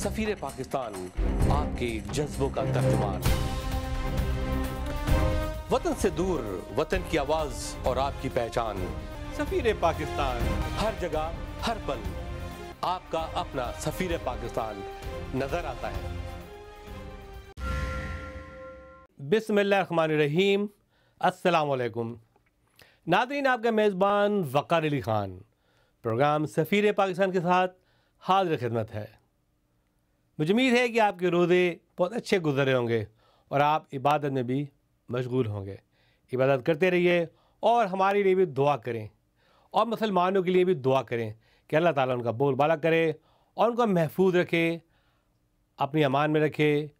सफीर पाकिस्तान, आपके जज्बों का तर्जुमान। वतन से दूर, वतन की आवाज और आपकी पहचान। सफीर पाकिस्तान, हर जगह हर पल आपका अपना सफीर पाकिस्तान नजर आता है। बिस्मिल्लाहिर्रहमानिर्रहीम, अस्सलाम वालेकुम। नाज़रीन, आपका मेज़बान वक़ार अली ख़ान प्रोग्राम सफ़ीर पाकिस्तान के साथ हाज़िर खिदमत है। मुझे उम्मीद है कि आपके रोज़े बहुत अच्छे गुजरे होंगे और आप इबादत में भी मशगूल होंगे। इबादत करते रहिए और हमारे लिए भी दुआ करें और मुसलमानों के लिए भी दुआ करें कि अल्लाह ताला उनका बोलबाला करे और उनको महफूज रखे, अपनी अमान में रखे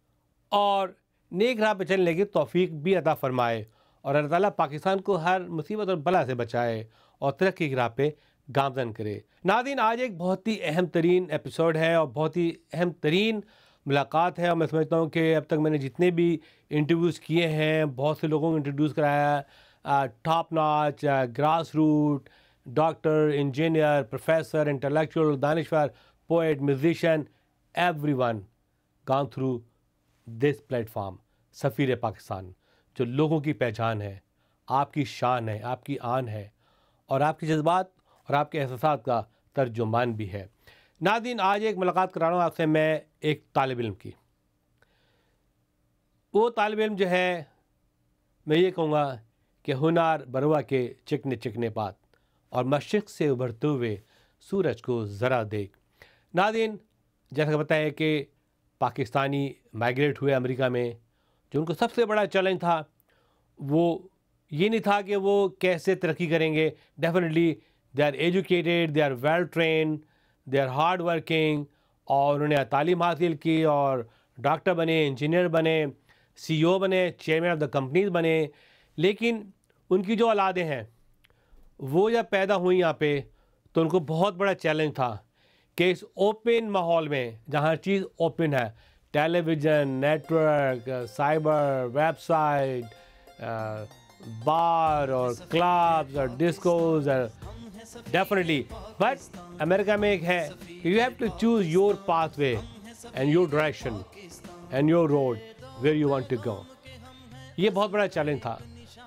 और नेक राह पर चलने की तौफीक भी अता फ़रमाए और अल्लाह ताला पाकिस्तान को हर मुसीबत और बला से बचाए और तरक्की की राह पे गामज़न करे। नाज़रीन, आज एक बहुत ही अहम तरीन एपिसोड है और बहुत ही अहम तरीन मुलाकात है और मैं समझता हूँ कि अब तक मैंने जितने भी इंटरव्यूज़ किए हैं, बहुत से लोगों को इंट्रोड्यूस कराया, top notch, grass root, doctor, engineer, professor, intellectual, दानिश्वर, poet, musician, everyone gone through this platform सफ़ीर पाकिस्तान, जो लोगों की पहचान है, आपकी शान है, आपकी आन है और आपके जज्बात और आपके एहसासात का तर्जुमान भी है। नाज़रीन, आज एक मुलाकात करा रहा हूँ आपसे मैं एक तालिब इल्म की। वो तालिब इल्म जो है, मैं ये कहूँगा कि हुनर बरवा के चिकने चिकने बात और मशरिक़ से उभरते हुए सूरज को ज़रा देख। नाज़रीन, जैसा पता है कि पाकिस्तानी माइग्रेट हुए अमेरिका में, जो उनको सबसे बड़ा चैलेंज था वो ये नहीं था कि वो कैसे तरक्की करेंगे। Definitely they are educated, they are well train, they are hard working और उन्होंने तालीम हासिल की और डॉक्टर बने, इंजीनियर बने, CEO बने, चेयरमैन ऑफ द कंपनीज बने। लेकिन उनकी जो औलादें हैं वो जब पैदा हुई यहाँ पे तो उनको बहुत बड़ा चैलेंज था कि इस ओपन माहौल में जहाँ हर चीज़ ओपन है, टेलीविज़न, नेटवर्क, साइबर, वेबसाइट, बार और क्लब्स और डिस्कोज और डेफिनेटली, बट अमेरिका में एक है कि you have to choose your pathway and your direction and your road where you want to go. ये बहुत बड़ा चैलेंज था।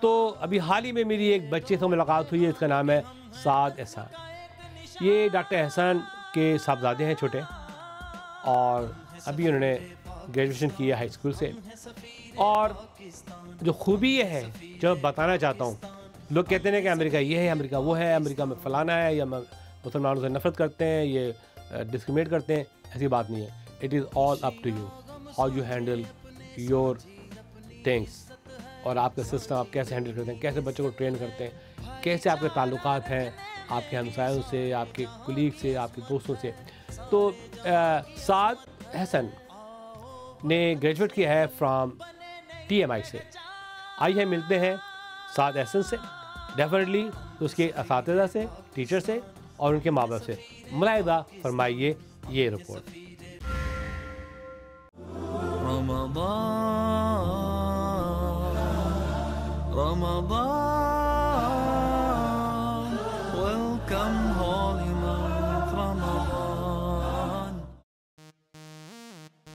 तो अभी हाल ही में मेरी एक बच्चे से मुलाकात हुई है, इसका नाम है साद एहसान। ये डॉक्टर एहसान के साहबजादे हैं छोटे और अभी उन्होंने ग्रेजुएशन की है हाई स्कूल से। और जो खूबी ये है जो बताना चाहता हूँ, लोग कहते हैं कि अमेरिका ये है, अमेरिका वो है, अमेरिका में फ़लाना है, या मुसलमानों से नफरत करते हैं, ये डिस्क्रिमिनेट करते हैं। ऐसी बात नहीं है। It is all up to you how you handle your things और आपका सिस्टम आप कैसे हैंडल करते हैं, कैसे बच्चों को ट्रेन करते हैं, कैसे आपके ताल्लुकात हैं आपके हमसायों से, आपके कुलीग से, आपके दोस्तों से। तो साद एहसान ने ग्रेजुएट किया है फ्रॉम TMI से। आइए मिलते हैं साद एहसान से, डेफिनेटली उसके असातिज़ा से, टीचर से और उनके माँ बाप से। मुलाहिदा फरमाइए ये report.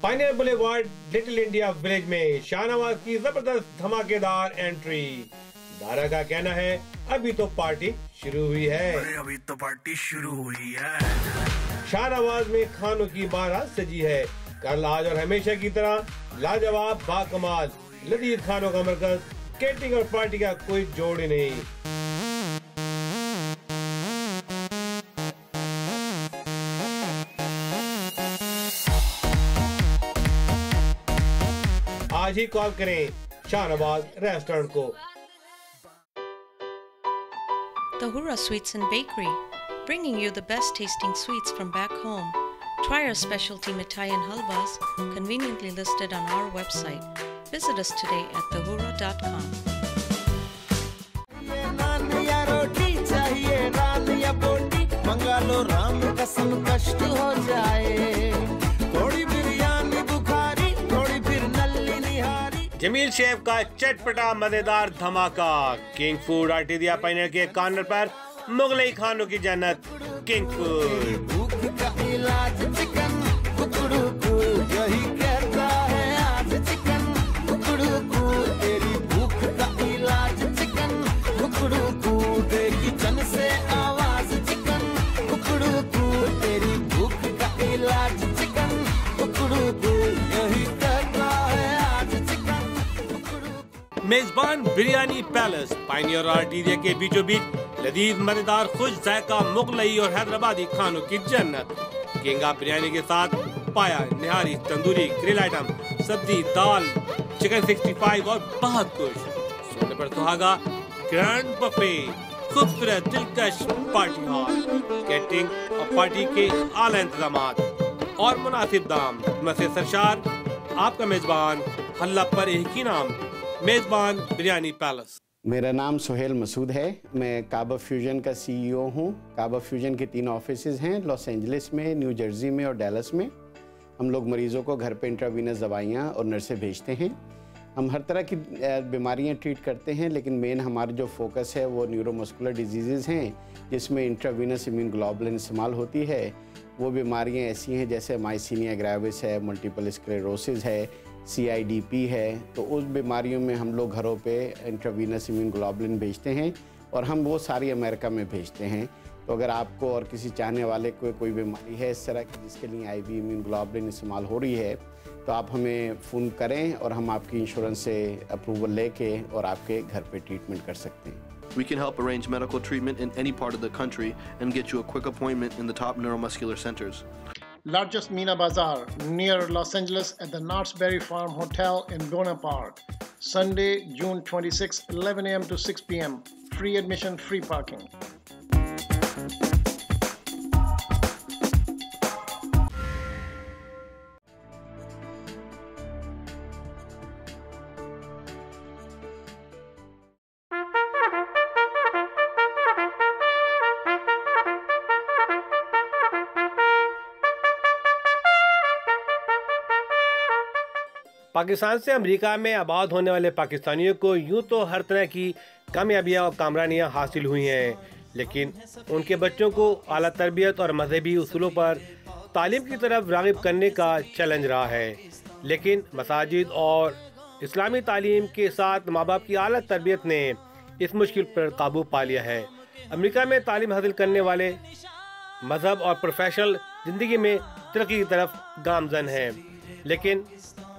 Pioneer boulevard little India village में शाहनवाज की जबरदस्त धमाकेदार एंट्री। दारा का कहना है अभी तो पार्टी शुरू हुई है। अभी तो पार्टी शुरू हुई है। शाहनवाज में खानों की बारात सजी है। कल, आज और हमेशा की तरह लाजवाब, बाकमाल, लजीज खानों का मरकज, केटरिंग और पार्टी का कोई जोड़ ही नहीं। आज ही कॉल करें शाहनवाज रेस्टोरेंट को। Tahura Sweets and Bakery, bringing you the best tasting sweets from back home. Try our specialty mithai and halwas, conveniently listed on our website. Visit us today at tahura.com. मंगालो राम कसम कष्ट हो जाए, थोड़ी बिरयानी बुखारी, थोड़ी फिर नल्ली निहारी। जमील शेफ का चटपटा मजेदार धमाका। किंग फूड आर्टिदिया पायनियर के कॉर्नर पर मुगलई खानों की जन्नत किंग फूड। भूख का इलाज चिकन कुकड़ू میزبان بریانی پیلس پائنیئر آرٹیریا کے بیچوں بیچ لذیذ مزیدار خوش ذائقہ مغلئی اور حیدرآبادی کھانوں کی جنت. کینگا بریانی کے ساتھ پایا نہاری تندوری گرل آئٹم سبزی دال چکن 65 اور بہت کچھ. سونے پر سہاگا گرینڈ بفے خوبصورت دلکش پارٹی ہال کیٹرنگ اور پارٹی کے اعلیٰ انتظامات اور مناسب دام. مسجد سرشار آپ کا میزبان اللہ پر ایک ہی نام میزبان بریانی پیلس. میرا نام سہیل مسعود ہے. میں کعبہ فیوژن کا سی ای او ہوں. کعبہ فیوژن کے 3 آفیسز ہیں لاس اینجلس میں, نیو جرسی میں اور ڈیلس میں. ہم لوگ مریضوں کو گھر پہ انٹراوینس دوائیاں اور نرسیں بھیجتے ہیں. ہم ہر طرح کی بیماریاں ٹریٹ کرتے ہیں, لیکن مین ہمارا جو فوکس ہے وہ نیورو مسکولر ڈیزیزز ہیں جس میں انٹراوینس امیون گلوبولن استعمال ہوتی ہے. وہ بیماریاں ایسی ہیں جیسے مائسینیا گریوس ہے, ملٹیپل اسکلیروسس ہے, CIDP ہے. تو اس بیماریوں میں ہم لوگ گھروں پہ انٹراوینس امیون گلوبولن بھیجتے ہیں اور ہم وہ ساری امریکہ میں بھیجتے ہیں. تو اگر آپ کو اور کسی چاہنے والے کو کوئی بیماری ہے اس طرح کی جس کے لیے IV امیون گلوبولن استعمال ہو رہی ہے تو آپ ہمیں فون کریں اور ہم آپ کی انشورنس سے اپروول لے کے اور آپ کے گھر پہ ٹریٹمنٹ کر سکتے ہیں. We can help arrange medical treatment in any part of the country and get you a quick appointment in the top neuromuscular centers. Largest Meena Bazaar near Los Angeles at the Knott's Berry Farm Hotel in Buena Park. Sunday, June 26, 11 a.m. to 6 p.m. Free admission, free parking. Pakistan سے امریکہ میں آباد ہونے والے پاکستانیوں کو یوں تو ہر طرح کی کامیابیاں اور کامرانیاں حاصل ہوئی ہیں, لیکن ان کے بچوں کو اعلیٰ تربیت اور مذہبی اصولوں پر تعلیم کی طرف راغب کرنے کا چیلنج رہا ہے. لیکن مساجد اور اسلامی تعلیم کے ساتھ ماں باپ کی اعلیٰ تربیت نے اس مشکل پر قابو پا لیا ہے. امریکہ میں تعلیم حاصل کرنے والے مذہب اور پروفیشنل زندگی میں ترقی کی طرف گامزن ہیں, لیکن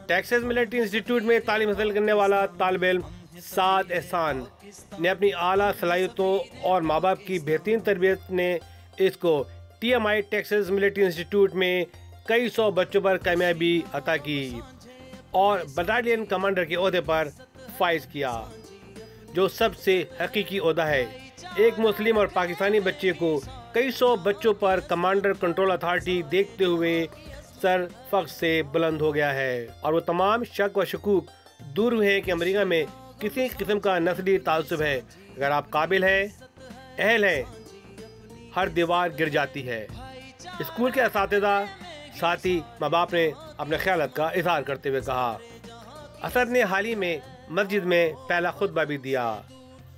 ٹیکساس ملٹری انسٹیٹیوٹ میں تعلیم حاصل کرنے والا طالب علم سعد احسان نے اپنی اعلیٰ صلاحیتوں اور ماں باپ کی بہترین تربیت نے اس کو TMI ٹیکساس ملٹری انسٹیٹیوٹ میں کئی 100 بچوں پر کامیابی عطا کی اور بٹالین کمانڈر کے عہدے پر فائز کیا, جو سب سے حقیقی عہدہ ہے. ایک مسلم اور پاکستانی بچے کو کئی 100 بچوں پر کمانڈر کنٹرول اتھارٹی دیکھتے ہوئے سر فخر سے بلند ہو گیا ہے, اور وہ تمام شک و شکوک دور ہوئے ہیں کہ امریکہ میں کسی قسم کا نسلی تعصب ہے. اگر آپ قابل ہیں, اہل ہیں, ہر دیوار گر جاتی ہے. اسکول کے اساتذہ ساتھی ماں باپ نے اپنے خیالات کا اظہار کرتے ہوئے کہا. اسد نے حال ہی میں مسجد میں پہلا خطبہ بھی دیا.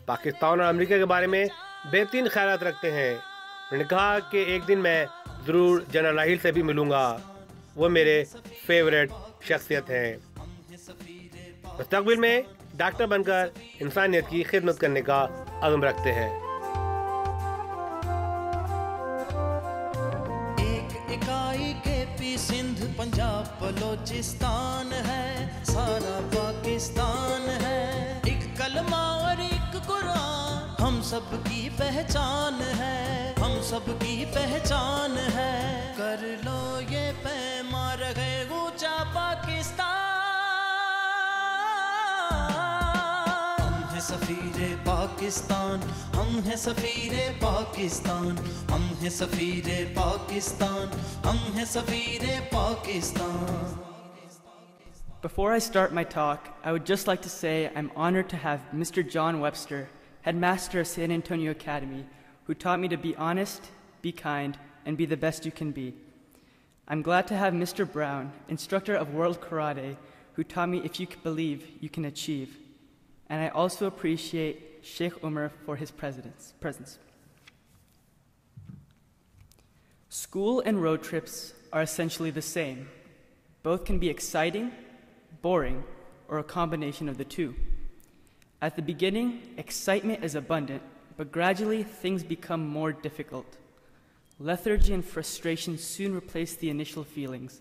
پاکستان اور امریکہ کے بارے میں بہترین خیالات رکھتے ہیں. انہوں نے کہا کہ ایک دن میں ضرور جنرل راحیل سے بھی ملوں گا, وہ میرے فیوریٹ شخصیت ہیں. مستقبل میں ڈاکٹر بن کر انسانیت کی خدمت کرنے کا عزم رکھتے ہیں. ایک اکائی کے پی سندھ پنجاب بلوچستان ہے, سارا پاکستان ہے. ایک کلمہ اور ایک قرآن ہم سب کی پہچان ہے, ہم سب کی پہچان ہے. کر لو یہ پیما رہے اونچا پاکستان. ہم ہیں سفیر پاکستان, ہم ہیں سفیر پاکستان, ہم ہیں سفیر پاکستان, ہم ہیں سفیر Pakistan. Before I start my talk, I would just like to say I'm honored to have Mr. John Webster, headmaster of San Antonio Academy, who taught me to be honest, be kind, and be the best you can be. I'm glad to have Mr. Brown, instructor of World Karate, who taught me if you can believe, you can achieve. And I also appreciate Sheikh Umar for his presence. School and road trips are essentially the same. Both can be exciting, boring, or a combination of the two. At the beginning, excitement is abundant, but gradually things become more difficult. Lethargy and frustration soon replace the initial feelings,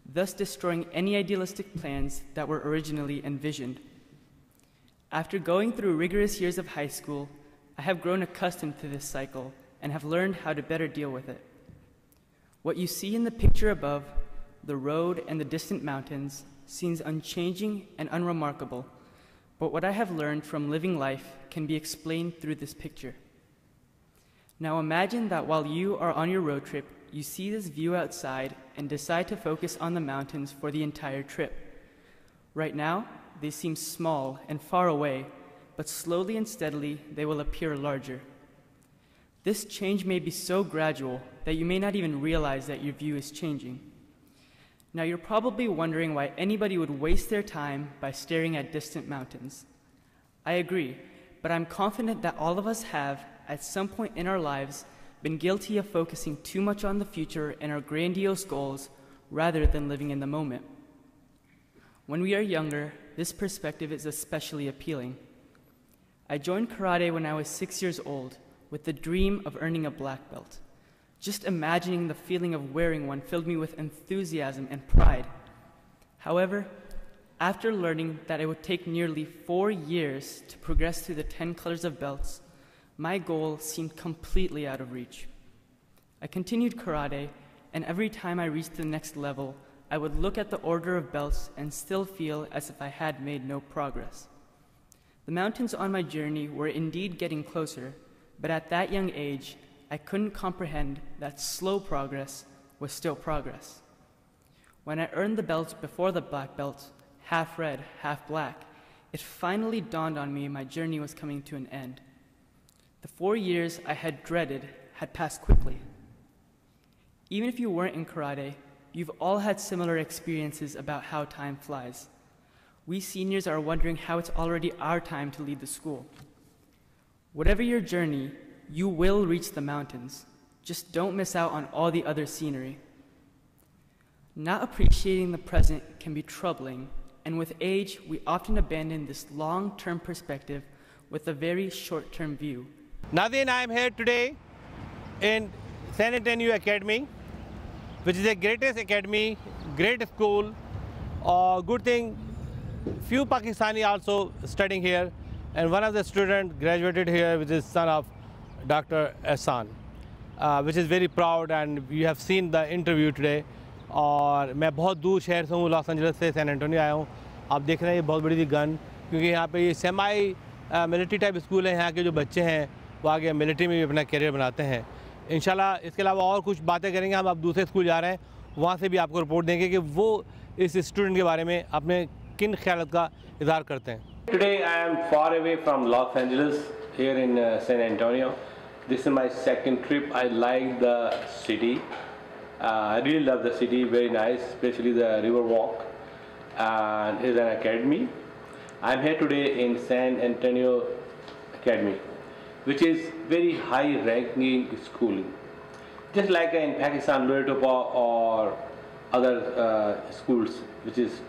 thus destroying any idealistic plans that were originally envisioned. After going through rigorous years of high school, I have grown accustomed to this cycle and have learned how to better deal with it. What you see in the picture above, the road and the distant mountains, seems unchanging and unremarkable, but what I have learned from living life can be explained through this picture. Now imagine that while you are on your road trip, you see this view outside and decide to focus on the mountains for the entire trip. Right now, they seem small and far away, but slowly and steadily they will appear larger. This change may be so gradual that you may not even realize that your view is changing. Now you're probably wondering why anybody would waste their time by staring at distant mountains. I agree, but I'm confident that all of us have, at some point in our lives, been guilty of focusing too much on the future and our grandiose goals rather than living in the moment. When we are younger, this perspective is especially appealing. I joined karate when I was 6 years old with the dream of earning a black belt. Just imagining the feeling of wearing one filled me with enthusiasm and pride. However, after learning that it would take nearly 4 years to progress through the 10 colors of belts, my goal seemed completely out of reach. I continued karate, and every time I reached the next level, I would look at the order of belts and still feel as if I had made no progress. The mountains on my journey were indeed getting closer, but at that young age, I couldn't comprehend that slow progress was still progress. When I earned the belt before the black belt, half red, half black, it finally dawned on me my journey was coming to an end. The 4 years I had dreaded had passed quickly. Even if you weren't in karate, you've all had similar experiences about how time flies. We seniors are wondering how it's already our time to leave the school. Whatever your journey, you will reach the mountains. Just don't miss out on all the other scenery. Not appreciating the present can be troubling, and with age, we often abandon this long-term perspective with a very short-term view. Nadine, I am here today in San Antonio Academy, which is the greatest academy, great school. Good thing, few Pakistani also studying here, and one of the students graduated here, which is son of Dr. Ehsan, which is very proud, and you have seen the interview today. और मैं बहुत दूर शहर से हूँ, Los Angeles से San Antonio आया हूँ. आप देख रहे हैं ये बहुत बड़ी सी गन, क्योंकि यहाँ पे ये सेमाई मिलिट्री टाइप स्कूल है. यहाँ के जो बच्चे हैं वो आगे मिलिट्री में भी अपना करियर बनाते हैं. इंशाल्लाह इसके अलावा और कुछ बातें करेंगे. हम अब दूसरे स्कूल जा रहे हैं, वहाँ से भी आपको रिपोर्ट देंगे कि वो इस स्टूडेंट के बारे में अपने किन ख्यालात का इज़हार करते हैं. Today I am far away from Los Angeles, here in San Antonio. This is my second trip. I like the city. I really love the city, very nice, especially the river walk, and it's an academy. I'm here today in San Antonio Academy, which is very high ranking schooling. Just like in Pakistan, Lorettopa or other schools, which is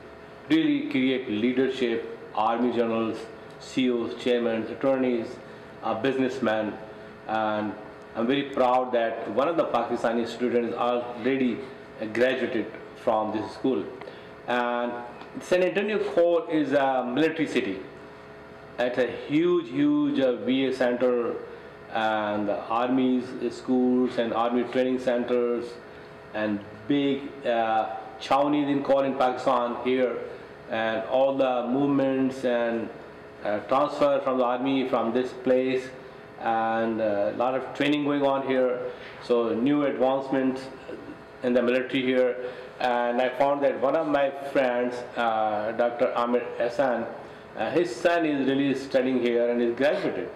really create leadership, army generals, CEOs, chairmen, attorneys, businessmen, and I'm very proud that one of the Pakistani students already graduated from this school. And San Antonio Core is a military city. It's a huge VA center, and the army's schools and army training centers, and big chawnis in Pakistan here, and all the movements and transfer from the army from this place, and a lot of training going on here. So new advancements in the military here. And I found that one of my friends, Dr. Amir Ehsan, his son is really studying here and is graduated.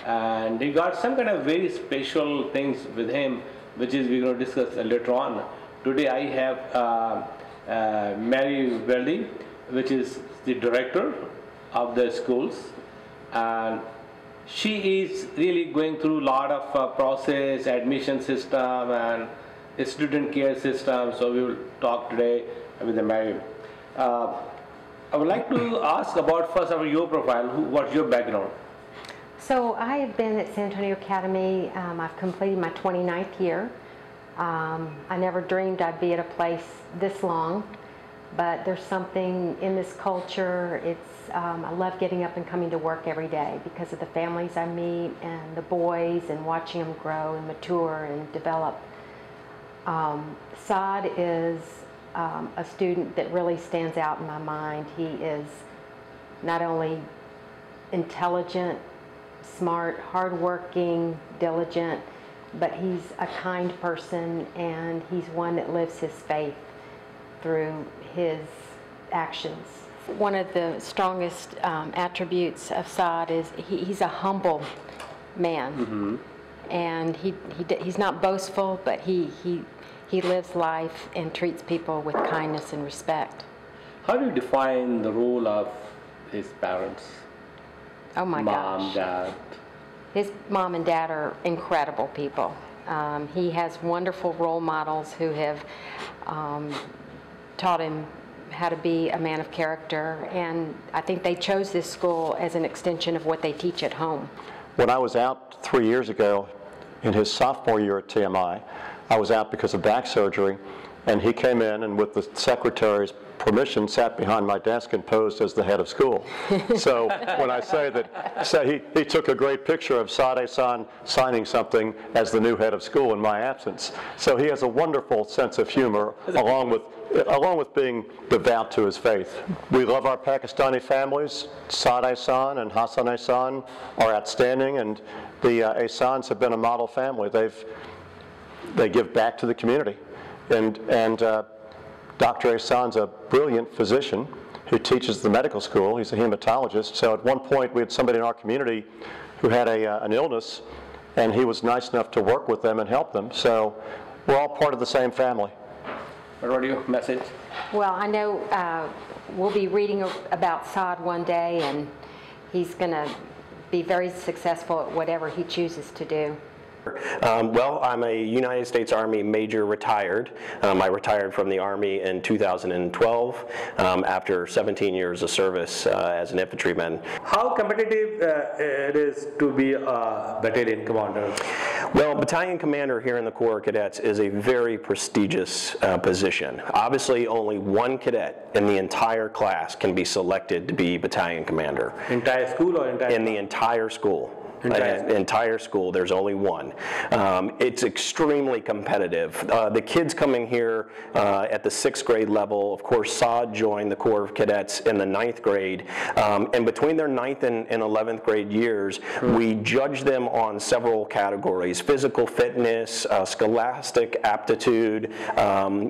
And he got some kind of very special things with him, which is we're going to discuss later on. Today I have Mary Welding, which is the director of the schools, and she is really going through a lot of process, admission system, and student care system. So we will talk today with Mary. I would like to ask about first of all your profile. What's your background? So I have been at San Antonio Academy. I've completed my 29th year. I never dreamed I'd be at a place this long, but there's something in this culture. I love getting up and coming to work every day because of the families I meet and the boys and watching them grow and mature and develop. Saad is a student that really stands out in my mind. He is not only intelligent, smart, hardworking, diligent, but he's a kind person, and he's one that lives his faith through his actions. One of the strongest attributes of Saad is he's a humble man, and he's not boastful, but he lives life and treats people with kindness and respect. How do you define the role of his parents? Oh my gosh. Mom, dad. His mom and dad are incredible people. He has wonderful role models who have taught him how to be a man of character, and I think they chose this school as an extension of what they teach at home. When I was out 3 years ago, in his sophomore year at TMI, I was out because of back surgery, and he came in and with the secretary's permission sat behind my desk and posed as the head of school. So when I say that, he took a great picture of Saad-e-San signing something as the new head of school in my absence. So he has a wonderful sense of humor along with being devout to his faith. We love our Pakistani families. Saad-e-San and Hassan-e-San are outstanding, and the Ehsans have been a model family. They give back to the community. And Dr. Ehsan's a brilliant physician who teaches the medical school. He's a hematologist. So at one point we had somebody in our community who had an illness, and he was nice enough to work with them and help them. So we're all part of the same family. What are your message? Well, I know we'll be reading about Saad one day, and he's going to be very successful at whatever he chooses to do. Well, I'm a United States Army Major retired. I retired from the Army in 2012 after 17 years of service as an infantryman. How competitive it is to be a battalion commander? Well, battalion commander here in the Corps of Cadets is a very prestigious position. Obviously, only one cadet in the entire class can be selected to be battalion commander. Entire school or entire? In the entire school. Entire school, there's only one. It's extremely competitive. The kids coming here at the 6th grade level, of course, Saad joined the Corps of Cadets in the 9th grade, and between their 9th and 11th grade years, we judge them on several categories: physical fitness, scholastic aptitude,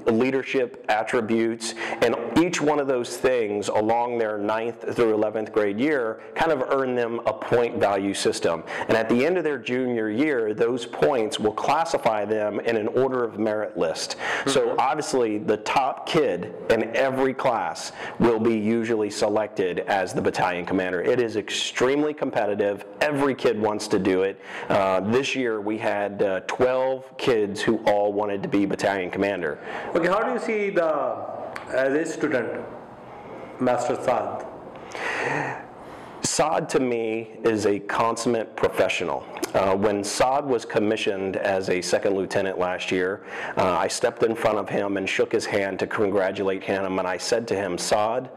leadership attributes, and each one of those things along their 9th through 11th grade year kind of earn them a point value system. And at the end of their junior year, those points will classify them in an order of merit list. So obviously the top kid in every class will be usually selected as the battalion commander. It is extremely competitive. Every kid wants to do it. This year we had 12 kids who all wanted to be battalion commander. Okay, how do you see as a student, Master Saad? Saad to me is a consummate professional. When Saad was commissioned as a 2nd lieutenant last year, I stepped in front of him and shook his hand to congratulate him, and I said to him, Saad,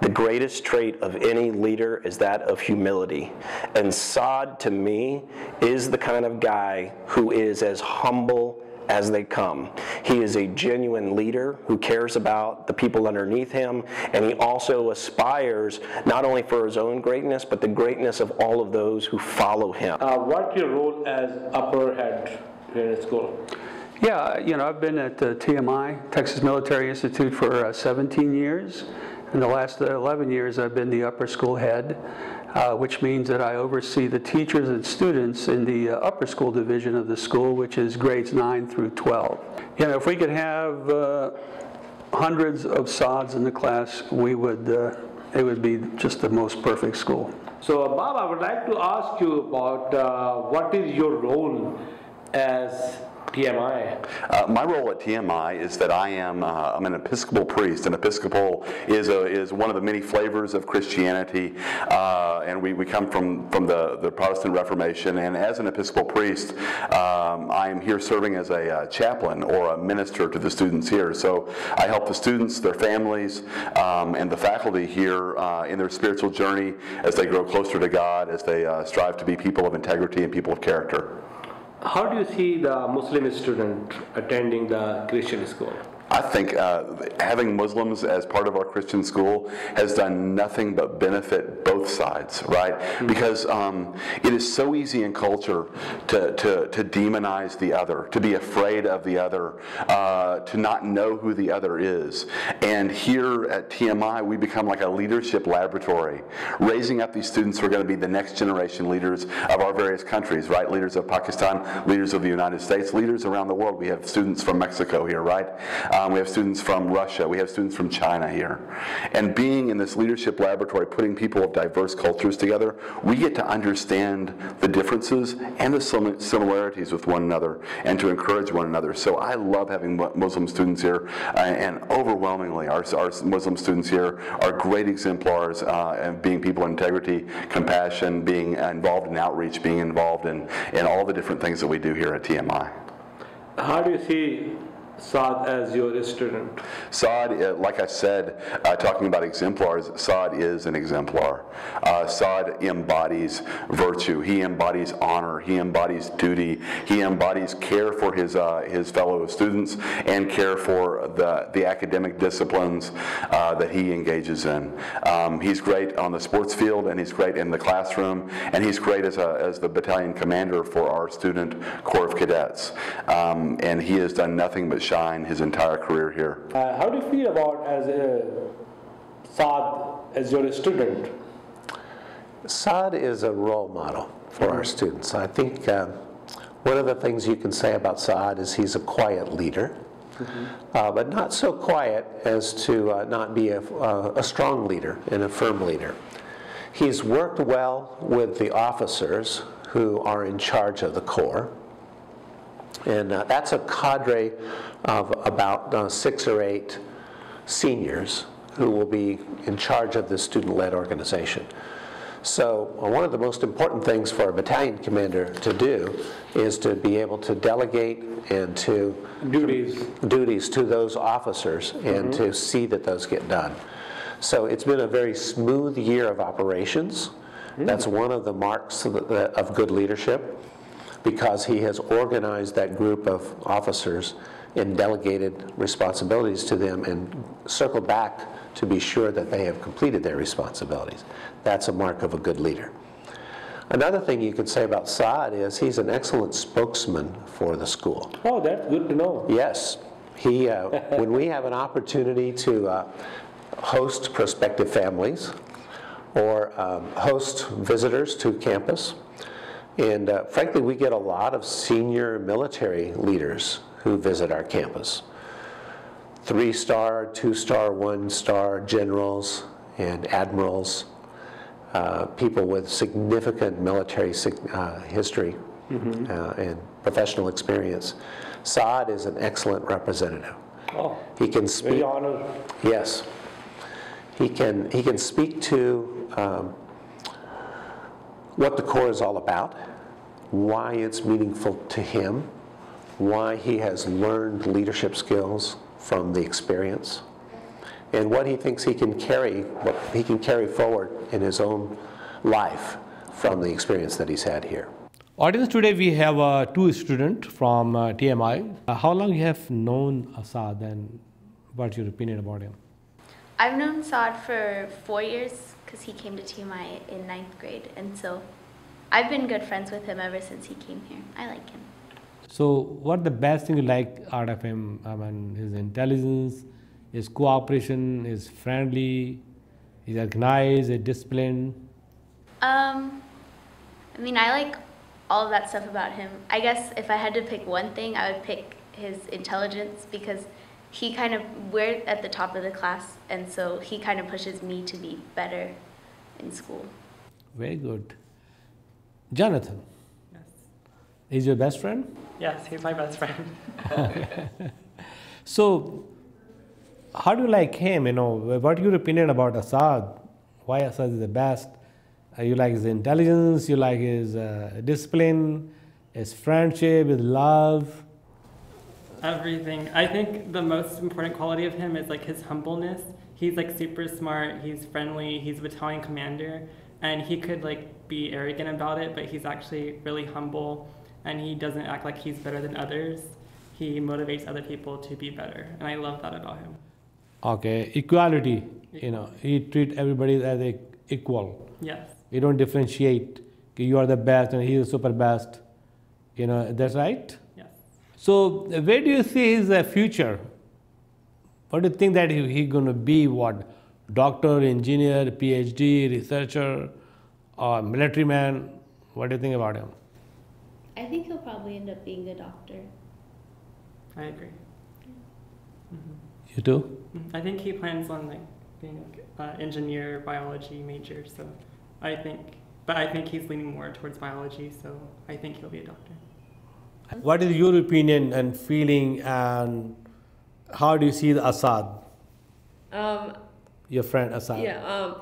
the greatest trait of any leader is that of humility. And Saad to me is the kind of guy who is as humble as they come. He is a genuine leader who cares about the people underneath him, and he also aspires not only for his own greatness, but the greatness of all of those who follow him. What's your role as upper head here at school? Yeah, you know, I've been at TMI, Texas Military Institute, for 17 years. In the last 11 years, I've been the upper school head, which means that I oversee the teachers and students in the upper school division of the school, which is grades 9 through 12. You know, if we could have hundreds of Saads in the class, it would be just the most perfect school. So, Bob, I would like to ask you about what is your role as TMI? My role at TMI is that I'm an Episcopal priest, and Episcopal is one of the many flavors of Christianity, and we come from the Protestant Reformation. And as an Episcopal priest, I am here serving as a chaplain or a minister to the students here. So I help the students, their families, and the faculty here in their spiritual journey as they grow closer to God, as they strive to be people of integrity and people of character. How do you see the Muslim student attending the Christian school? I think having Muslims as part of our Christian school has done nothing but benefit both sides, right? Mm-hmm. Because it is so easy in culture to demonize the other, to be afraid of the other, to not know who the other is. And here at TMI, we become like a leadership laboratory, raising up these students who are going to be the next generation leaders of our various countries, right? Leaders of Pakistan, leaders of the United States, leaders around the world. We have students from Mexico here, right? We have students from Russia. We have students from China here. And being in this leadership laboratory, putting people of diverse cultures together, we get to understand the differences and the similarities with one another and to encourage one another. So I love having Muslim students here, and overwhelmingly our Muslim students here are great exemplars of being people of integrity, compassion, being involved in outreach, being involved in all the different things that we do here at TMI. How do you see Saad as your student? Saad, like I said, talking about exemplars, Saad is an exemplar. Saad embodies virtue. He embodies honor. He embodies duty. He embodies care for his fellow students and care for the academic disciplines that he engages in. He's great on the sports field, and he's great in the classroom, and he's great as the battalion commander for our student Corps of Cadets. And he has done nothing but shine his entire career here. How do you feel about Saad as your student? Saad is a role model for our students. I think one of the things you can say about Saad is he's a quiet leader, but not so quiet as to not be a strong leader and a firm leader. He's worked well with the officers who are in charge of the Corps. And that's a cadre of about 6 or 8 seniors who will be in charge of the student-led organization. So one of the most important things for a battalion commander to do is to be able to delegate and to duties to those officers and to see that those get done. So it's been a very smooth year of operations. That's one of the marks of good leadership, because he has organized that group of officers and delegated responsibilities to them and circled back to be sure that they have completed their responsibilities. That's a mark of a good leader. Another thing you could say about Saad is he's an excellent spokesman for the school. Oh, that's good to know. Yes. He, when we have an opportunity to host prospective families or host visitors to campus, and frankly, we get a lot of senior military leaders who visit our campus. 3-star, 2-star, 1-star generals and admirals, people with significant military history and professional experience. Saad is an excellent representative. Oh, he can speak. Very honored. Yes, he can speak to what the Corps is all about, why it's meaningful to him, why he has learned leadership skills from the experience, and what he thinks he can carry forward in his own life from the experience that he's had here. Audience, today we have 2 students from TMI. How long you have known Saad, and what's your opinion about him? I've known Saad for 4 years because he came to TMI in 9th grade, and so I've been good friends with him ever since he came here. I like him. So what the best thing you like out of him? I mean, his intelligence, his cooperation, his friendly, he's organized, he's disciplined. I mean, I like all of that stuff about him. I guess if I had to pick one thing, I would pick his intelligence, because we're at the top of the class, and so he kind of pushes me to be better in school. Very good. Jonathan, He's your best friend? Yes, he's my best friend. So, how do you like him? You know, what your opinion about Assad? Why Assad is the best? You like his intelligence, you like his discipline, his friendship, his love? Everything. I think the most important quality of him is like his humbleness. He's like super smart, he's friendly, he's a battalion commander, and he could like be arrogant about it, but he's actually really humble, and he doesn't act like he's better than others. He motivates other people to be better, and I love that about him. Okay, equality, you know, he treats everybody as equal. Yes. You don't differentiate, you are the best and he is super best. You know, that's right? Yes. So, where do you see his future? What do you think that he's going to be? What? Doctor, engineer, PhD, researcher, or military man? What do you think about him? I think he'll probably end up being a doctor. I agree. You too? I think he plans on like being an engineer, biology major. So I think he's leaning more towards biology. So I think he'll be a doctor. What is your opinion and feeling, and how do you see the Assad? Your friend Assad. Yeah,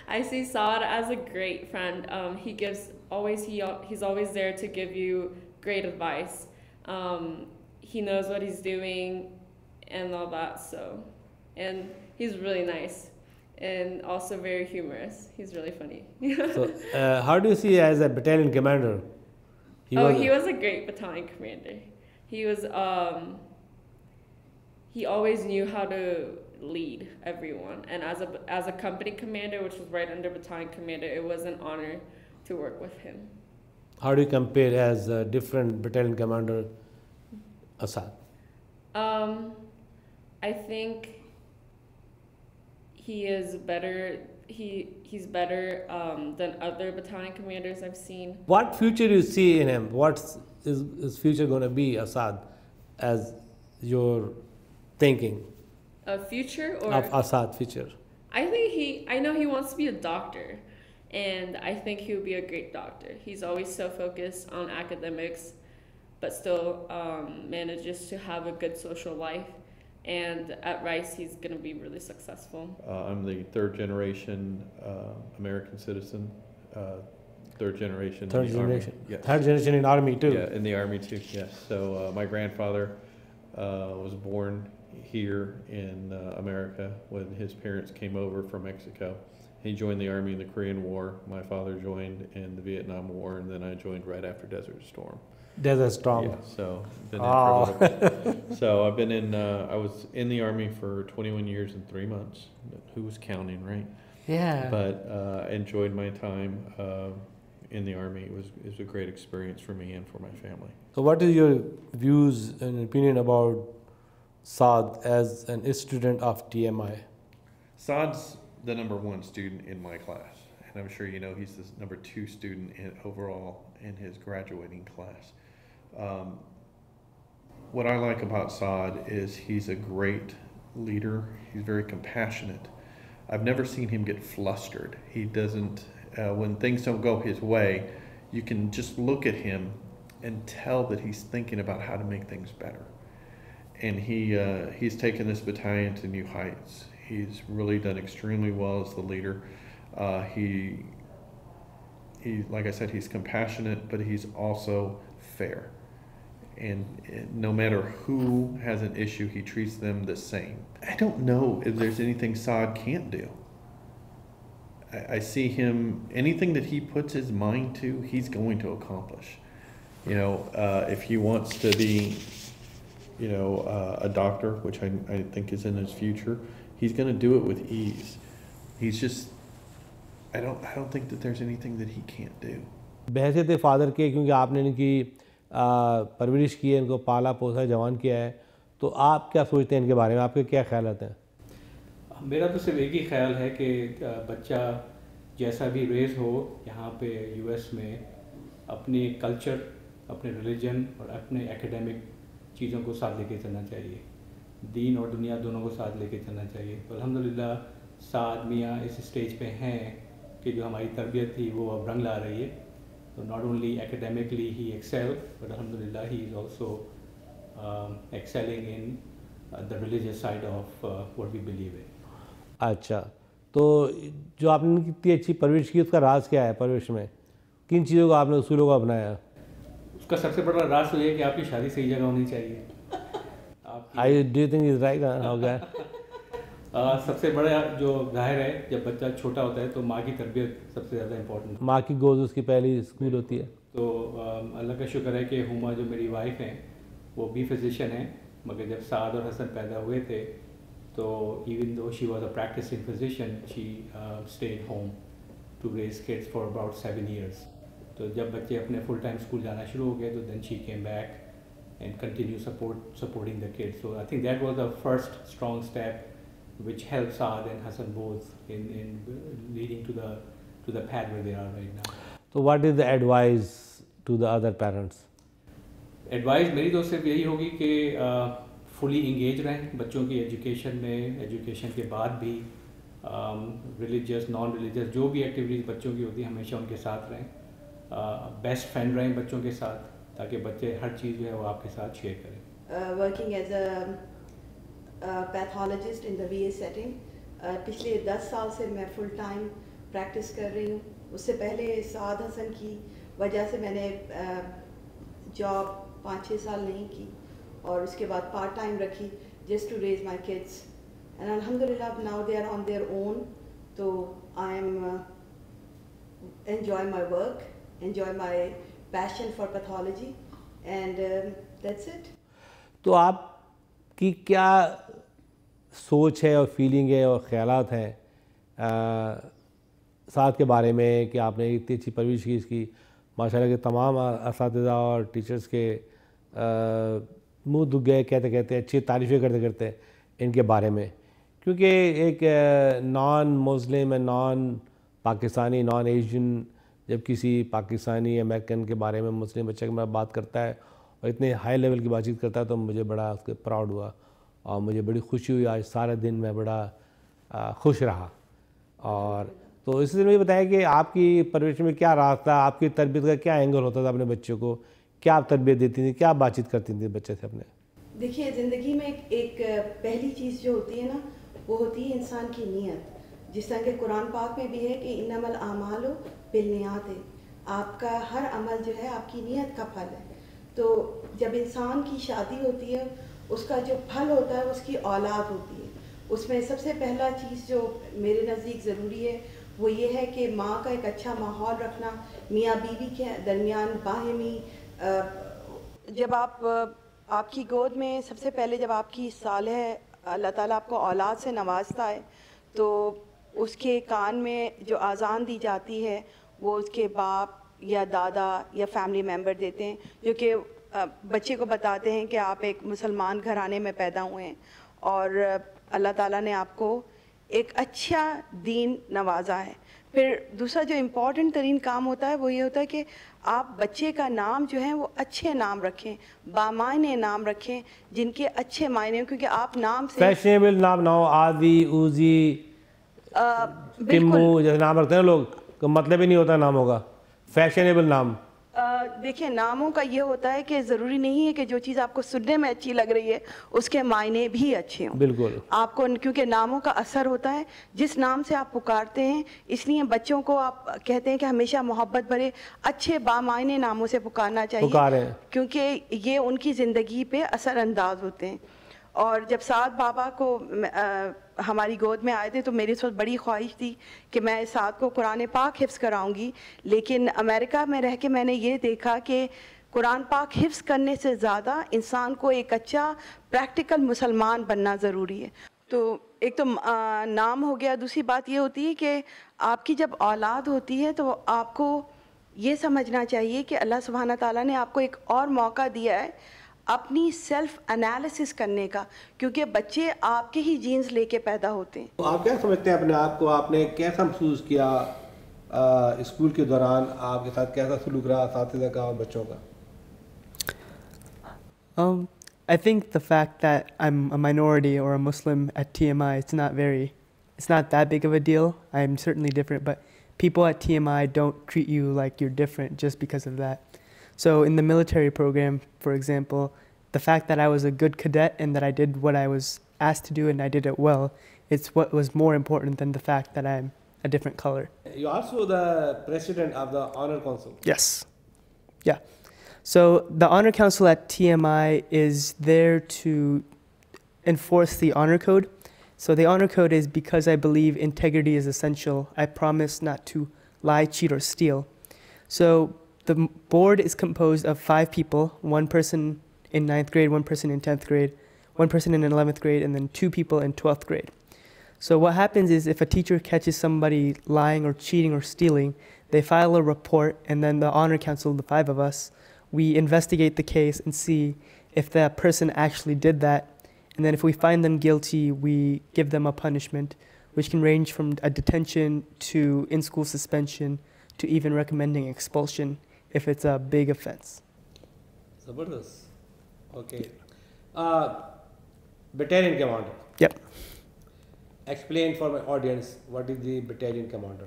I see Saad as a great friend. He's always there to give you great advice. He knows what he's doing and all that. And he's really nice and also very humorous. He's really funny. So, how do you see as a battalion commander? He was a great battalion commander. He was. He always knew how to lead everyone, and as a company commander, which was right under battalion commander, it was an honor to work with him. How do you compare as a different battalion commander, Assad? I think he is better. He's better than other battalion commanders I've seen. What future do you see in him? What's his future going to be, Assad, as your thinking? A future or of Assad future? I know he wants to be a doctor, and I think he would be a great doctor. He's always so focused on academics, but still manages to have a good social life. And at Rice, he's going to be really successful. I'm the third generation American citizen, third generation. Third in the generation. Army. Yes. Third generation in Army too. Yeah, in the Army too. Yes. So my grandfather was born here in America when his parents came over from Mexico. He joined the Army in the Korean War. My father joined in the Vietnam War, and then I joined right after Desert Storm. Desert Storm. Yeah, so been in for a little bit. So I've been in. I was in the Army for 21 years and 3 months. Who was counting, right? Yeah. But I enjoyed my time in the Army. It was a great experience for me and for my family. So, what is your views and opinion about Saad as an student of TMI? Saad's the #1 student in my class, and I'm sure you know he's the #2 student overall in his graduating class. What I like about Saad is he's a great leader. He's very compassionate. I've never seen him get flustered. He doesn't, when things don't go his way, you can just look at him and tell that he's thinking about how to make things better. And he's taken this battalion to new heights. He's really done extremely well as the leader. He, like I said, he's compassionate, but he's also fair. And no matter who has an issue, he treats them the same. I don't know if there's anything Saad can't do. I see him, anything that he puts his mind to, he's going to accomplish. You know, if he wants to be, you know, a doctor, which I think is in his future, he's going to do it with ease. He's just, I don't think that there's anything that he can't do. बहैसियत father के, क्योंकि आपने इनकी परवरिश की है, इनको पाला पोसा जवान किया है, तो आप क्या सोचते हैं इनके बारे में? आपके क्या ख्यालात हैं? मेरा तो सिर्फ एक ही ख्याल है कि बच्चा जैसा भी रेज हो यहाँ पे यूएस में अपनी कल्चर, अपने रिलीजन और अपने एकेडमिक चीज़ों को साथ लेके चलना चाहिए. दीन और दुनिया दोनों को साथ लेके चलना चाहिए. तो अल्हम्दुलिल्लाह साद मियाँ इस स्टेज पे हैं कि जो हमारी तरबियत थी वो अब रंग ला रही है. So not only academically he excelled, but alhamdulillah he is also excelling in the religious side of what we believe in. अच्छा, तो जो आपने कितनी अच्छी परवरिश की उसका राज क्या है परवरिश में? किन चीज़ों को आपने उसूलों को अपनाया? उसका सबसे बड़ा राज तो ये है कि आपकी शादी सही जगह होनी चाहिए. Do you think he's right? हो गया? सबसे बड़ा जो ज़ाहिर है जब बच्चा छोटा होता है तो माँ की तरबियत सबसे ज़्यादा इम्पोर्टेंट. माँ की गोद उसकी पहली स्कूल होती है. तो अल्लाह का शुक्र है कि हुमा जो मेरी वाइफ हैं वो भी फिजिशियन हैं, मगर जब साद और हसन पैदा हुए थे तो even though she was a practising physician she stayed home to raise kids for about 7 years. तो जब बच्चे अपने फुल टाइम स्कूल जाना शुरू हो गए तो then she came back and continue supporting the kids. So I think that was the first strong step which helped Saad and Hassan both in leading to the path where they are right now. So what is the advice to the other parents? Advice मेरी तो सिर्फ यही होगी कि fully engage रहें बच्चों की education में, एजुकेशन के बाद भी religious, non-religious जो भी एक्टिविटीज़ बच्चों की होती है हमेशा उनके साथ रहें, बेस्ट फ्रेंड रहें बच्चों के साथ ताकि बच्चे हर चीज़ जो है वो आपके साथ शेयर करें. Working as a pathologist in the VA setting, पिछले 10 साल से मैं फुल टाइम प्रैक्टिस कर रही हूँ. उससे पहले साद हसन की वजह से मैंने जॉब 5-6 साल नहीं की और उसके बाद पार्ट टाइम रखी just to raise my kids and अल्हम्दुलिल्लाह now they are on their own. तो I am enjoy my work, enjoy my passion for pathology and that's it. तो आपकी क्या सोच है और फीलिंग है और ख्यालात हैं साथ के बारे में कि आपने इतनी अच्छी परवरिश की इसकी माशाल्लाह के तमाम असातिज़ा और टीचर्स के मुँह दुख गए कहते कहते अच्छी तारीफ़ें करते करते इनके बारे में, क्योंकि एक non Muslim and non Pakistani non Asian जब किसी पाकिस्तानी अमेरिकन के बारे में मुस्लिम बच्चे के बारे में बात करता है और इतने हाई लेवल की बातचीत करता है तो मुझे बड़ा उसके प्राउड हुआ और मुझे बड़ी खुशी हुई. आज सारा दिन मैं बड़ा खुश रहा. और तो इसी दिन मुझे बताया कि आपकी परवरिश में क्या रास्ता, आपकी तरबियत का क्या एंगल होता था अपने बच्चों को, क्या आप तरबियत देती थी, क्या आप बातचीत करती थी बच्चे से अपने? देखिए ज़िंदगी में एक पहली चीज़ जो होती है ना वो होती है इंसान की नीयत. जिस तरह के कुरान पाक में भी है कि इन्नमल आमालु बिन्नियात है, आपका हर अमल जो है आपकी नीयत का फल है. तो जब इंसान की शादी होती है उसका जो फल होता है उसकी औलाद होती है. उसमें सबसे पहला चीज़ जो मेरे नज़दीक ज़रूरी है वो ये है कि माँ का एक अच्छा माहौल रखना, मियाँ बीवी के दरमियान बाहमी. जब आपकी गोद में सबसे पहले जब आपकी सालेह अल्लाह ताला आपको औलाद से नवाजता है तो उसके कान में जो आज़ान दी जाती है वो उसके बाप या दादा या फैमिली मेम्बर देते हैं जो कि बच्चे को बताते हैं कि आप एक मुसलमान घराने में पैदा हुए हैं और अल्लाह ताला ने आपको एक अच्छा दीन नवाजा है. फिर दूसरा जो इम्पोर्टेंट तरीन काम होता है वो ये होता है कि आप बच्चे का नाम जो है वो अच्छे नाम रखें, बामायने नाम रखें जिनके अच्छे मायने हो, क्योंकि आप नाम से फैशनेबल नाम ना हो, आदि ऊजी टिम्मू जैसे नाम रखते हैं लोग, तो मतलब ही नहीं होता नामों का. फैशनेबल नाम देखिए नामों का ये होता है कि ज़रूरी नहीं है कि जो चीज़ आपको सुनने में अच्छी लग रही है उसके मायने भी अच्छे हों. बिल्कुल आपको, क्योंकि नामों का असर होता है जिस नाम से आप पुकारते हैं, इसलिए बच्चों को आप कहते हैं कि हमेशा मोहब्बत भरे अच्छे बामायने नामों से पुकारना चाहिए क्योंकि ये उनकी ज़िंदगी पे असरअंदाज होते हैं. और जब साद बाबा को हमारी गोद में आए थे तो मेरी उस वक्त बड़ी ख्वाहिश थी कि मैं साद को कुरान पाक हिफ्ज़ कराऊंगी, लेकिन अमेरिका में रह के मैंने ये देखा कि कुरान पाक हिफ्ज़ करने से ज़्यादा इंसान को एक अच्छा प्रैक्टिकल मुसलमान बनना ज़रूरी है. तो एक तो नाम हो गया, दूसरी बात ये होती है कि आपकी जब औलाद होती है तो आपको ये समझना चाहिए कि अल्लाह सुब्हाना ताला ने आपको एक और मौका दिया है अपनी सेल्फ एनालिसिस करने का, क्योंकि बच्चे आपके ही जीन्स लेके पैदा होते हैं. तो आप क्या समझते हैं अपने आप को, आपने कैसा महसूस किया स्कूल के दौरान, आपके साथ कैसा सलूक रहा असातिज़ा का और बच्चों का? I think the fact that I'm a minority or a Muslim at TMI, it's not that big of a deal. I'm certainly different, but people at TMI don't treat you like you're different just because of that. So in the military program, for example, the fact that I was a good cadet and that I did what I was asked to do and I did it well, it's what was more important than the fact that I'm a different color. You're also the president of the Honor Council. Yes. Yeah. So the Honor Council at TMI is there to enforce the honor code. So the honor code is because I believe integrity is essential. I promise not to lie, cheat, or steal. So the board is composed of 5 people, 1 person in 9th grade, 1 person in 10th grade, 1 person in 11th grade, and then 2 people in 12th grade. So what happens is if a teacher catches somebody lying or cheating or stealing, they file a report, and then the honor council, the 5 of us, we investigate the case and see if that person actually did that. And then if we find them guilty, we give them a punishment, which can range from a detention to in-school suspension to even recommending expulsion if it's a big offense. Zabardast. Okay. Battalion commander. Yep. Explain for my audience, what is the battalion commander?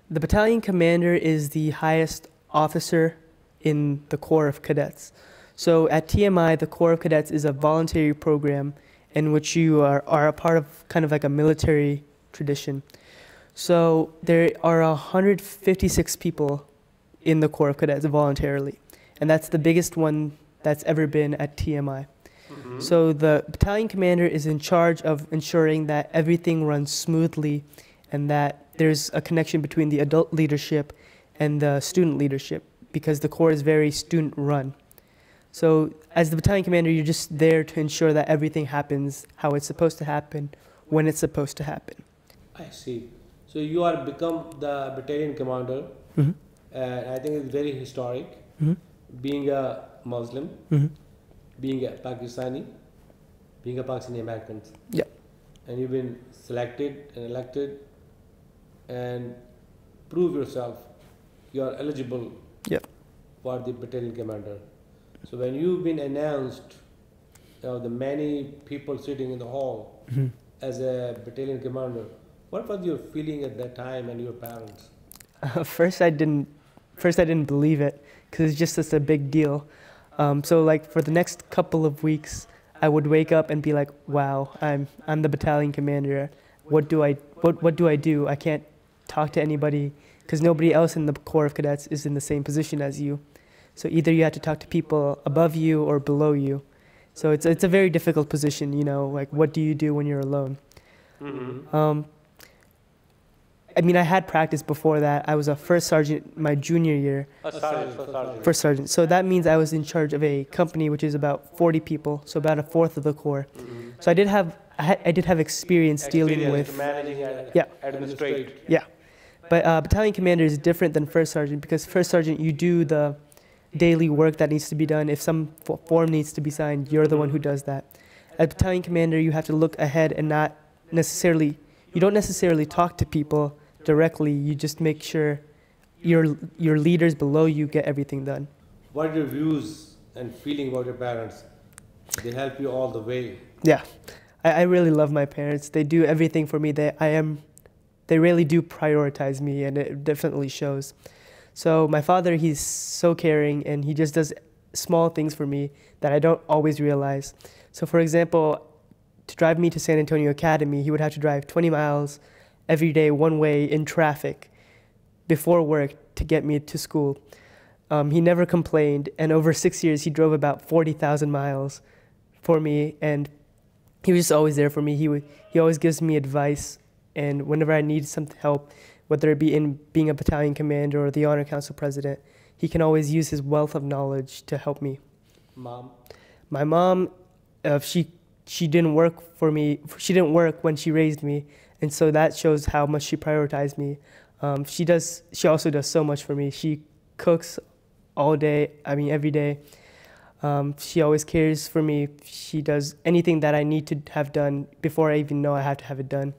The battalion commander is the highest officer in the Corps of Cadets. So at TMI, the Corps of Cadets is a voluntary program in which you are a part of kind of like a military tradition. So there are 156 people in the Corps of Cadets voluntarily, and that's the biggest one that's ever been at TMI. Mm-hmm. So the battalion commander is in charge of ensuring that everything runs smoothly and that there's a connection between the adult leadership and the student leadership, because the Corps is very student-run. So as the battalion commander, you're just there to ensure that everything happens how it's supposed to happen, when it's supposed to happen. I see. So you are become the battalion commander, mm-hmm. and I think it's very historic, mm-hmm. being a Muslim, mm-hmm. being a Pakistani, being a Pakistani American. Yeah. And you've been selected and elected and prove yourself you are eligible for the battalion commander. So when you've been announced, the many people sitting in the hall mm-hmm. as a battalion commander, what was your feeling at that time and your parents? First I didn't believe it, because it's just such a big deal. So like for the next couple of weeks, I would wake up and be like, wow, I'm the battalion commander. What do I do? I can't talk to anybody because nobody else in the Corps of Cadets is in the same position as you. So either you have to talk to people above you or below you. So it's a very difficult position, like what do you do when you're alone? Mm-hmm. I mean, I had practice before that. I was a first sergeant my junior year. First sergeant. So that means I was in charge of a company which is about 40 people, so about 1/4 of the Corps. Mm-hmm. So I did have experience dealing with managing and administrating. Yeah. But battalion commander is different than first sergeant, because first sergeant, you do the daily work that needs to be done. If some form needs to be signed, you're the one who does that. As battalion commander, you have to look ahead and you don't necessarily talk to people directly. You just make sure your leaders below you get everything done. What are your views and feeling about your parents? They help you all the way. Yeah, I really love my parents. They do everything for me. They really do prioritize me, and it definitely shows. So my father, he's so caring, and he just does small things for me that I don't always realize. So for example, to drive me to San Antonio Academy, he would have to drive 20 miles every day one way in traffic before work to get me to school. He never complained, and over 6 years, he drove about 40,000 miles for me, and he was just always there for me. He always gives me advice, and whenever I need some help, whether it be in being a battalion commander or the Honor Council president, he can always use his wealth of knowledge to help me. Mom? My mom, she didn't work for me. She didn't work when she raised me, and so that shows how much she prioritized me. She also does so much for me. She cooks all day, every day. She always cares for me. She does anything that I need to have done before I even know I have to have it done.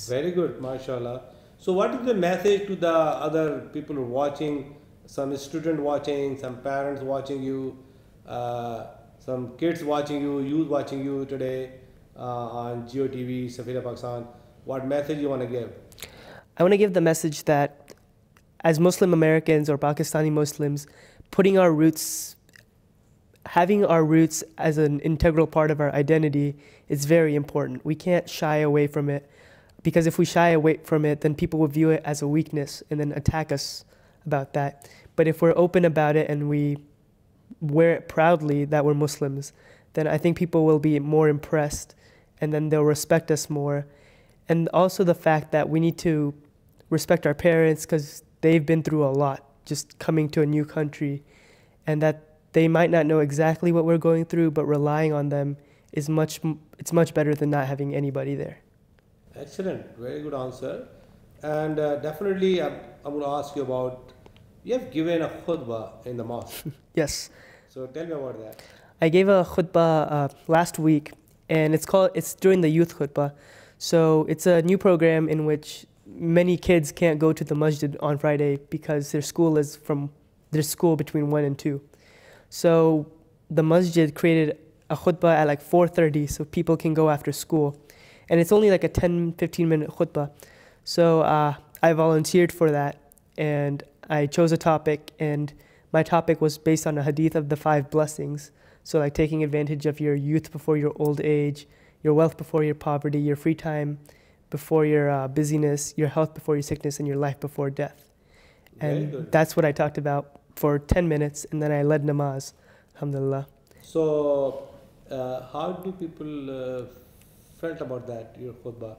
Very good, mashallah. So what is the message to the other people who are watching, some student watching, some parents watching you, some kids watching you, youth watching you today on GeoTV, Safira Pakistan? What message you want to give? I want to give the message that as Muslim Americans or Pakistani Muslims, putting our roots, having our roots as an integral part of our identity is very important. We can't shy away from it, because if we shy away from it, then people will view it as a weakness and then attack us about that. But if we're open about it and we wear it proudly that we're Muslims, then I think people will be more impressed, and then they'll respect us more. And also the fact that we need to respect our parents, because they've been through a lot just coming to a new country, and that they might not know exactly what we're going through, but relying on them is much better than not having anybody there. Excellent, very good answer. And definitely I'm going to ask you about, you have given a khutbah in the mosque. Yes. So tell me about that. I gave a khutbah last week, and it's during the youth khutbah. So it's a new program in which many kids can't go to the masjid on Friday because their school between 1 and 2. So the masjid created a khutbah at like 4:30 so people can go after school. And it's only like a 10-15 minute khutbah. So I volunteered for that, and I chose a topic, and my topic was based on a hadith of the 5 blessings. So like taking advantage of your youth before your old age, your wealth before your poverty, your free time before your busyness, your health before your sickness, and your life before death. And that's what I talked about for 10 minutes, and then I led namaz, alhamdulillah. So how do people felt about that, your khutbah?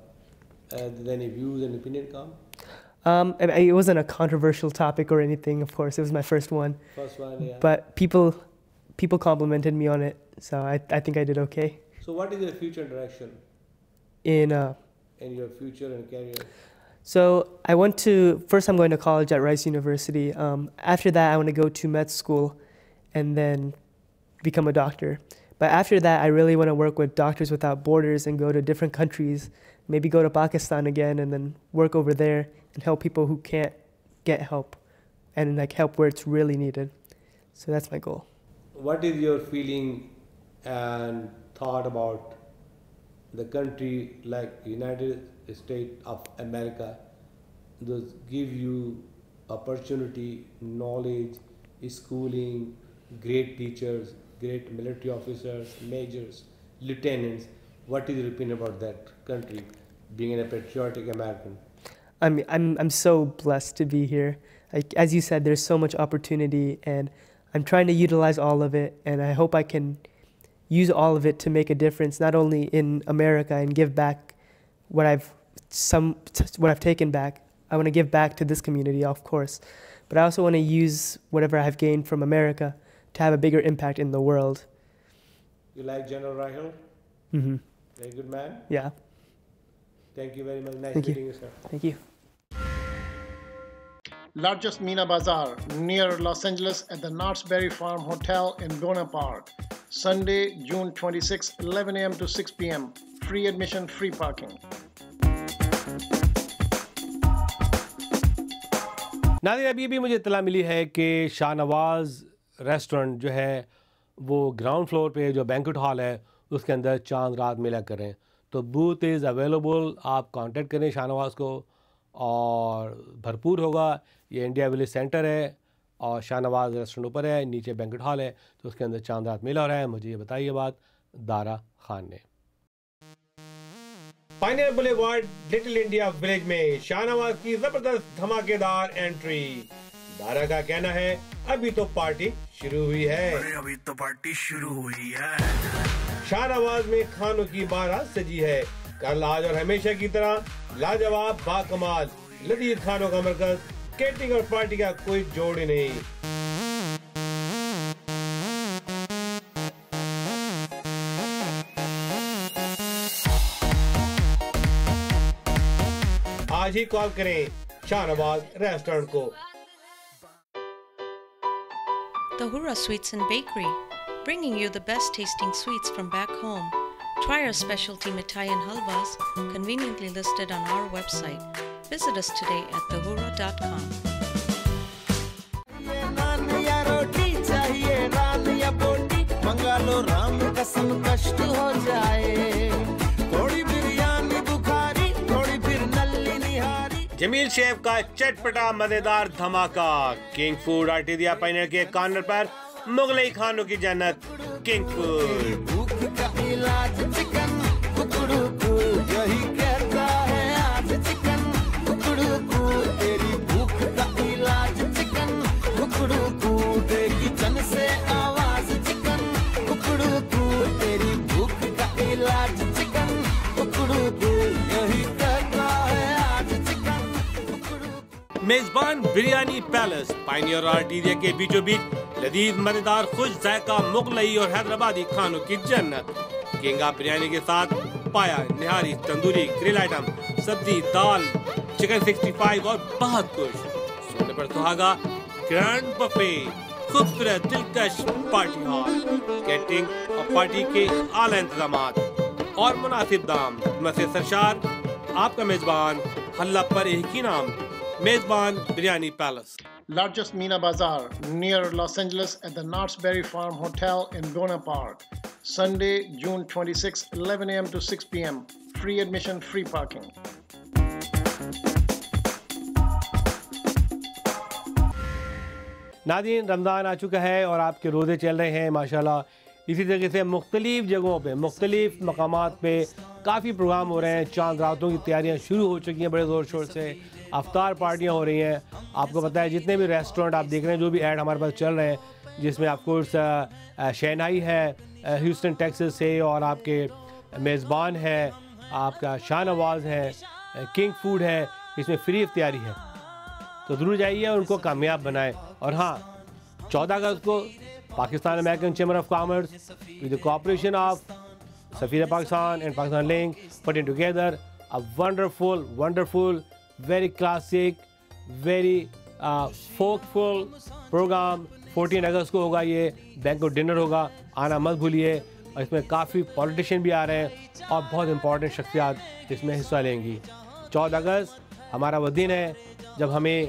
Did any views and opinion come? It wasn't a controversial topic or anything, of course. It was my first one. First one, yeah. But people complimented me on it, so I think I did okay. So what is your future direction? In your future and career? So first I'm going to college at Rice University. After that, I want to go to med school and then become a doctor. But after that, I really want to work with Doctors Without Borders and go to different countries, maybe go to Pakistan again and then work over there and help people who can't get help, and like help where it's really needed. So that's my goal. What is your feeling and thought about the country like United States of America? Those give you opportunity, knowledge, schooling, great teachers, great military officers, majors, lieutenants. What is your opinion about that country, being a patriotic American? I'm so blessed to be here. Like, as you said, there's so much opportunity, and I'm trying to utilize all of it, and I hope I can use all of it to make a difference, not only in America and give back what I've taken back. I want to give back to this community, of course, but I also want to use whatever I've gained from America to have a bigger impact in the world. You like General Rahil? Mm-hmm. Very good man? Yeah. Thank you very much. Nice Thank meeting you. you, sir. Thank you. Largest Meena Bazaar near Los Angeles at the Knott's Berry Farm Hotel in Buena Park. Sunday, June 26, 11 a.m. to 6 p.m. Free admission, free parking. नाज़रीन, अभी भी मुझे इत्तला मिली है कि Shahnawaz restaurant जो है वो ground floor पे जो बैंक्वेट हॉल है उसके अंदर चांद रात मेला करें। तो बूथ इज़ अवेलेबल, आप कांटेक्ट करें शाहनवाज़ को और भरपूर होगा। ये इंडिया विलेज सेंटर है और शाहनवाज़ रेस्टोरेंट ऊपर है, नीचे बैंक्वेट हॉल है, तो उसके अंदर चांद रात मेला हो रहा है। मुझे ये बताइए बात दारा खान ने। Pioneer boulevard little India village में शाहनवाज़ की जबरदस्त धमाकेदार एंट्री। दारा का कहना है अभी तो पार्टी शुरू हुई है। अभी तो पार्टी शुरू हुई है। शाहनवाज़ में खानों की बारात सजी है। कल, आज और हमेशा की तरह लाजवाब, बाकमाल, लजीज खानों का मरकज, केटरिंग और पार्टी का कोई जोड़ ही नहीं। आज ही कॉल करें शाहनवाज़ रेस्टोरेंट को। Tahura Sweets and Bakery, bringing you the best tasting sweets from back home. Try our specialty mithai and halwas, conveniently listed on our website. Visit us today at tahura.com. मंगालो राम कसम कष्ट हो जाए, थोड़ी बिरयानी बुखारी, थोड़ी फिर नल्ली निहारी। جمیل شیف کا چٹپٹا مزیدار دھماکہ کنگ فوڈ آرٹیدیا پائنر کے کارنر پر مغلئی کھانوں کی جنت کنگ فوڈ. میزبان بریانی پیلس پائنیئر آرٹیریا کے بیچوں بیچ لذیذ مزیدار خوش ذائقہ مغلئی اور حیدرآبادی کھانوں کی جنت. کینگا بریانی کے ساتھ پایا نہاری تندوری گرل آئٹم سبزی دال چکن 65 اور بہت کچھ. سونے پر سہاگا گرینڈ بفے خوبصورت دلکش پارٹی ہال کیٹرنگ اور پارٹی کے اعلیٰ انتظامات اور مناسب دام میں سے سرشار آپ کا میزبان اللہ پر ایک ہی نام میزبان biryani palace. Largest Meena Bazaar near Los Angeles at the Knott's Berry Farm Hotel in Buena Park. Sunday, June 26, 11 a.m. to 6 p.m. Free admission, free parking. ناظرین رمضان آ چکا ہے اور آپ کے روزے چل رہے ہیں ماشاءاللہ. اسی طریقے سے مختلف جگہوں پہ مختلف مقامات پہ کافی پروگرام ہو رہے ہیں. چاند راتوں کی تیاریاں شروع ہو چکی ہیں بڑے زور شور سے. افطار پارٹیاں ہو رہی ہیں. آپ کو پتہ ہے جتنے بھی ریسٹورنٹ آپ دیکھ رہے ہیں جو بھی ایڈ ہمارے پاس چل رہے ہیں جس میں آف کورس شہنائی ہے ہیوسٹن ٹیکسس سے اور آپ کے میزبان ہے آپ کا شاہ نواز ہے کنگ فوڈ ہے اس میں فری افطاری ہے. تو ضرور جائیے اور ان کو کامیاب بنائیں. اور ہاں 14 اگست کو Pakistan American chamber of commerce with the cooperation of Safira Pakistan and Pakistan Link putting together a wonderful very classic very folkful program. 14 اگست کو ہوگا یہ بینکوٹ ڈنر ہوگا. آنا مت بھولیے. اور اس میں کافی پولیٹیشین بھی آ رہے ہیں اور بہت امپورٹنٹ شخصیات اس میں حصہ لیں گی. 14 اگست ہمارا وہ دن ہے جب ہمیں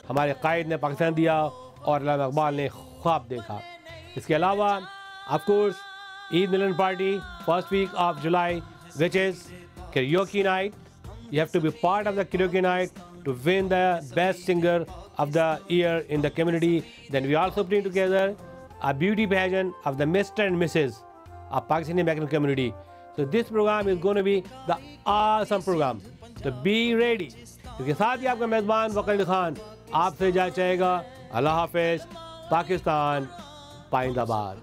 ہمارے قائد نے پاکستان دیا اور علامہ اقبال نے خواب دیکھا. اس کے علاوہ of course Eid Milan party first week of July which is karaoke night. You have to be part of the karaoke night to win the best singer of the year in the community. Then we also bring together a beauty pageant of the Mr. and Mrs. of Pakistani American community. So this program is going to be the awesome program. So be ready. اس کے ساتھ ہی آپ کا میزبان وقار علی خان آپ سے جا چاہے گا. اللہ حافظ. پاکستان پائند آباد.